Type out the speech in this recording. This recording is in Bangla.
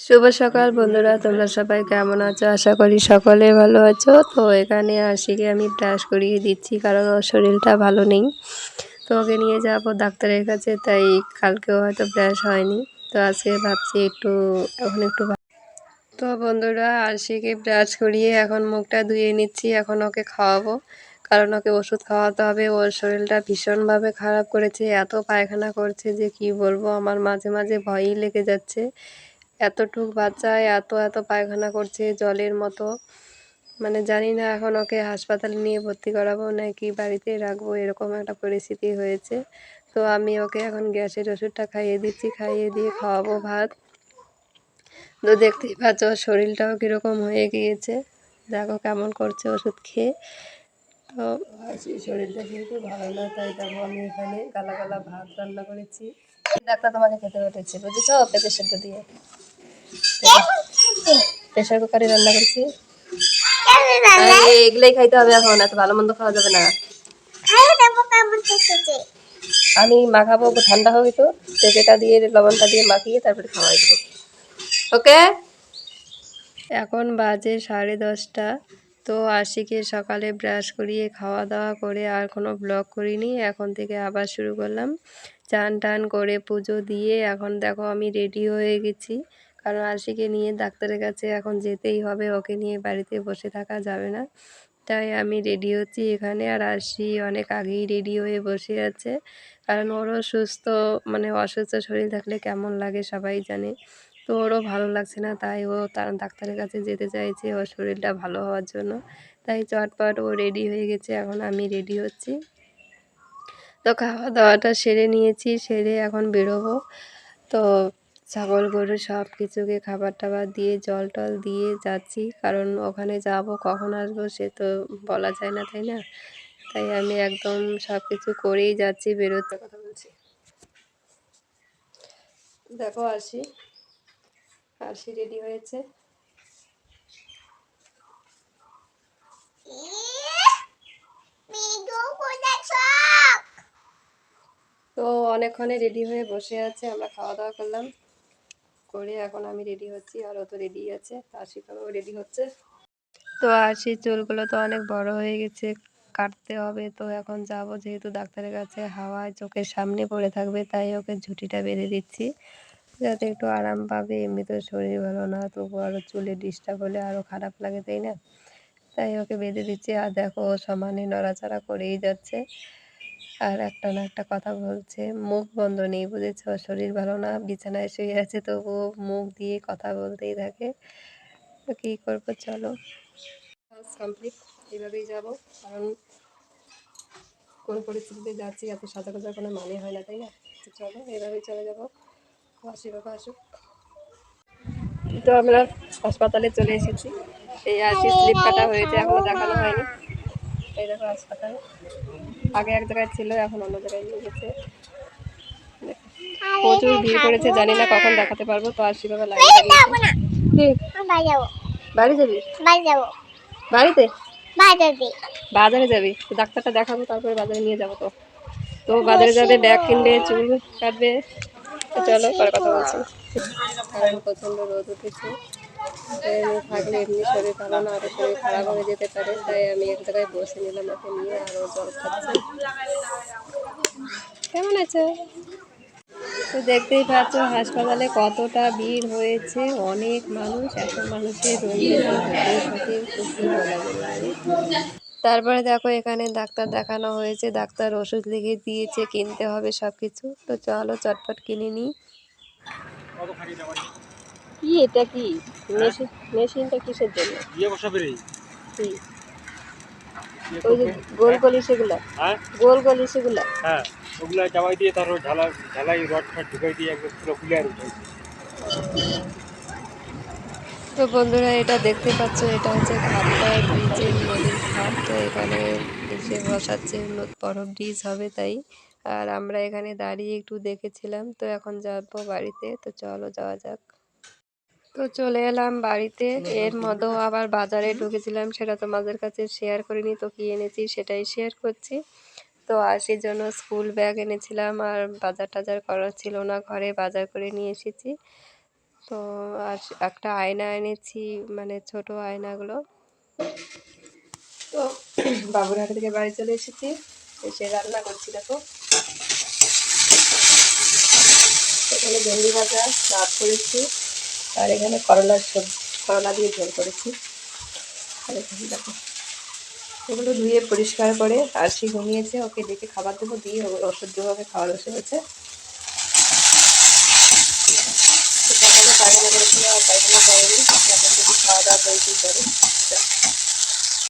শুভ সকাল বন্ধুরা, তোমরা সবাই কেমন আছো? আশা করি সকলে ভালো আছো। তো এখানে আশিকে আমি ব্রাশ করিয়ে দিচ্ছি, কারণ ওর শরীরটা ভালো নেই। তো ওকে নিয়ে যাবো ডাক্তারের কাছে, তাই কালকেও হয়তো ব্রাশ হয়নি। তো আজকে ভাবছি একটু তো বন্ধুরা, আরশিকে ব্রাশ করিয়ে এখন মুখটা ধুয়ে নিচ্ছি। এখন ওকে খাওয়াবো, কারণ ওকে ওষুধ খাওয়াতে হবে। ওর শরীরটা ভীষণভাবে খারাপ করেছে, এত পায়খানা করছে যে কি বলবো। আমার মাঝে মাঝে ভয়ই লেগে যাচ্ছে, এতটুক বাচ্চায় এত এত পায়খানা করছে জলের মতো। মানে জানি না এখন ওকে হাসপাতালে নিয়ে ভর্তি করাবো নাকি বাড়িতে রাখবো, এরকম একটা পরিস্থিতি হয়েছে। তো আমি ওকে এখন গ্যাসের ওষুধটা খাইয়ে দিচ্ছি, খাইয়ে দিয়ে খাওয়াবো ভাত। তো দেখতেই পাচ্ছ শরীরটাও কীরকম হয়ে গিয়েছে, দেখো কেমন করছে ওষুধ খেয়ে। তো শরীরটা যেহেতু ভালো না, তাই দেখো আমি এখানে গালা গালা ভাত রান্না করেছি। ডাক্তার তোমাকে খেতে উঠেছে, বুঝেছ? পেঁপে সেদ্ধ দিয়ে প্রেশার কুকারে রান্না করেছি। এগুলোই খাইতে হবে, এখন এত ভালো মন্দ খাওয়া যাবে না। আমি মাখাবো, ঠান্ডা হবে তো পেঁপেটা দিয়ে লবণটা দিয়ে মাখিয়ে তারপরে খাওয়াই দেবো। ওকে। এখন বাজে 10:30। তো আশিকে সকালে ব্রাশ করিয়ে খাওয়া দাওয়া করে আর কোনো ব্লগ করিনি। এখন থেকে আবার শুরু করলাম। চান টান করে পুজো দিয়ে এখন দেখো আমি রেডি হয়ে গেছি, কারণ আশিকে নিয়ে ডাক্তারের কাছে এখন যেতেই হবে। ওকে নিয়ে বাড়িতে বসে থাকা যাবে না, তাই আমি রেডি হচ্ছি এখানে। আর আরশি অনেক আগেই রেডি হয়ে বসে আছে, কারণ ওরও অসুস্থ শরীর থাকলে কেমন লাগে সবাই জানে। তো ওরও ভালো লাগছে না, তাই ও তার ডাক্তারের কাছে যেতে চাইছে ওর শরীরটা ভালো হওয়ার জন্য। তাই চটপট ও রেডি হয়ে গেছে, এখন আমি রেডি হচ্ছি। তো খাওয়া দাওয়াটা সেরে নিয়েছি, সেরে এখন বেরোবো। তো ছাগল গরু সব কিছুকে খাবার টাবার দিয়ে জল টল দিয়ে যাচ্ছি, কারণ ওখানে যাব কখন আসবো সে তো বলা যায় না, তাই না? তাই আমি একদম সব কিছু করেই যাচ্ছি, বেরোতে কথা বলছি। দেখো আরশি রেডি হয়েছে। তো অনেকক্ষণে রেডি হয়ে বসে আছে, আমরা খাওয়া দাওয়া করলাম, করে এখন আমি রেডি হচ্ছি। আর ও তো রেডি আছে, আশিকাও রেডি হচ্ছে। তো আরশির চুলগুলো তো অনেক বড় হয়ে গেছে, কাটতে হবে। তো এখন যাব যেহেতু ডাক্তারের কাছে, হাওয়ায় চোখের সামনে পড়ে থাকবে, তাই ওকে ঝুঁটিটা বেঁধে দিচ্ছি যাতে একটু আরাম পাবে। এমনিতেও শরীর ভালো না, তবু আরও চুলে ডিস্টার্ব হলে আরও খারাপ লাগে, তাই না? তাই ওকে বেঁধে দিচ্ছি। আর দেখো ও সমানে নড়াচড়া করেই যাচ্ছে, আর একটা না একটা কথা বলছে, মুখ বন্ধ নেই, বুঝেছ? শরীর ভালো না, বিছানায় শুয়ে আছে, তবুও মুখ দিয়ে কথা বলতেই থাকে। তো কী করবো, চলো কাজ কমপ্লিট, এইভাবেই যাবো। কারণ কোন পরিস্থিতিতে যাচ্ছি এত সাজাগোজার কোনো মানে হয় না, তাই না? তো চলো এইভাবেই চলে যাবো, আসি বাবা আসুক। তো আমরা হাসপাতালে চলে এসেছি। এই আরশি স্লিপ কাটা হয়েছে, এখনো দেখানো হয়নি। এই দেখো হাসপাতাল, আগে এক জায়গায় ছিল, এখন অন্য জায়গায় নিয়ে গেছে। প্রচুর ভিড় করেছে, জানি না কখন দেখাতে পারবো। তো আরশি বাবা লাগিয়ে বাড়ি যাবি? বাড়িতে বাজারে যাবি? তো ডাক্তারটা দেখাবো, তারপরে বাজারে নিয়ে যাবো। তো তো বাজারে যাবে, ব্যাগ কিনবে, চুল কাটবে। তো চলো পরে কথা বলছি। কারণ প্রচণ্ড রোদ উঠেছে, থাকলে এমনি শরীর ভালো না, আরও শরীর খারাপ হয়ে যেতে পারে। তাই আমি এক জায়গায় বসে নিলাম ওকে নিয়ে, আরও জল খাচ্ছে। কেমন আছে? তো দেখতেই পাচ্ছ হাসপাতালে কতটা ভিড় হয়েছে, অনেক মানুষ। এত মানুষের রোগী হতেই থাকে, তো কী বলা যাবে। তারপরে দেখো এখানে ডাক্তার দেখানো হয়েছে, ডাক্তার ওষুধ লিখে দিয়েছে, কিনতে হবে সব কিছু। তো চলো চটপট কিনে নিই। কি এটা? কি মেশিনটা কিসের জন্য? কি ওই যে গোল গোল ইসেগুলা? গোল গোল ইসেগুলা? হ্যাঁ, ওগুলা চাবাই দিয়ে তারপর ঢালাই রড ফড ঢুকাই দিয়ে একদম পুরো ক্লিয়ার উঠাই। তো বন্ধুরা, এটা দেখতে পাচ্ছ, এটা হচ্ছে ঘাটটার ব্রিজের নদীর ঘাট। তো এখানে এসে বসাচ্ছে, বড় ব্রিজ হবে তাই। আর আমরা এখানে দাঁড়িয়ে একটু দেখেছিলাম। তো এখন যাবো বাড়িতে, তো চলো যাওয়া যাক। তো চলে এলাম বাড়িতে। এর মধ্যেও আবার বাজারে ঢুকেছিলাম, সেটা তোমাদের কাছে শেয়ার করিনি। তো কি এনেছি সেটাই শেয়ার করছি। তো আরশির জন্য স্কুল ব্যাগ এনেছিলাম, আর বাজার টাজার করার ছিল না, ঘরে বাজার করে নিয়ে এসেছি। তো আর একটা আয়না এনেছি, মানে ছোট আয়নাগুলো। তো বাবুর হাট থেকে বাড়ি চলে এসেছি, এসে রান্না করছি। দেখো এখানে ভেন্ডি ভাজা ভাত করেছি, আর এখানে করলার সবজি, করলা দিয়ে ঝোল করেছি। আর এখানে দেখো এগুলো ধুয়ে পরিষ্কার করে আরশি ঘুমিয়েছে, ওকে দেখে খাবার দেবো, দিয়ে ওষুধ দেওয়াকে খাওয়া বসে গেছে। সকালে পায়খানা করেছিল আর পায়খানা করেনি, এখন যদি খাওয়া দাওয়া করে কি করে।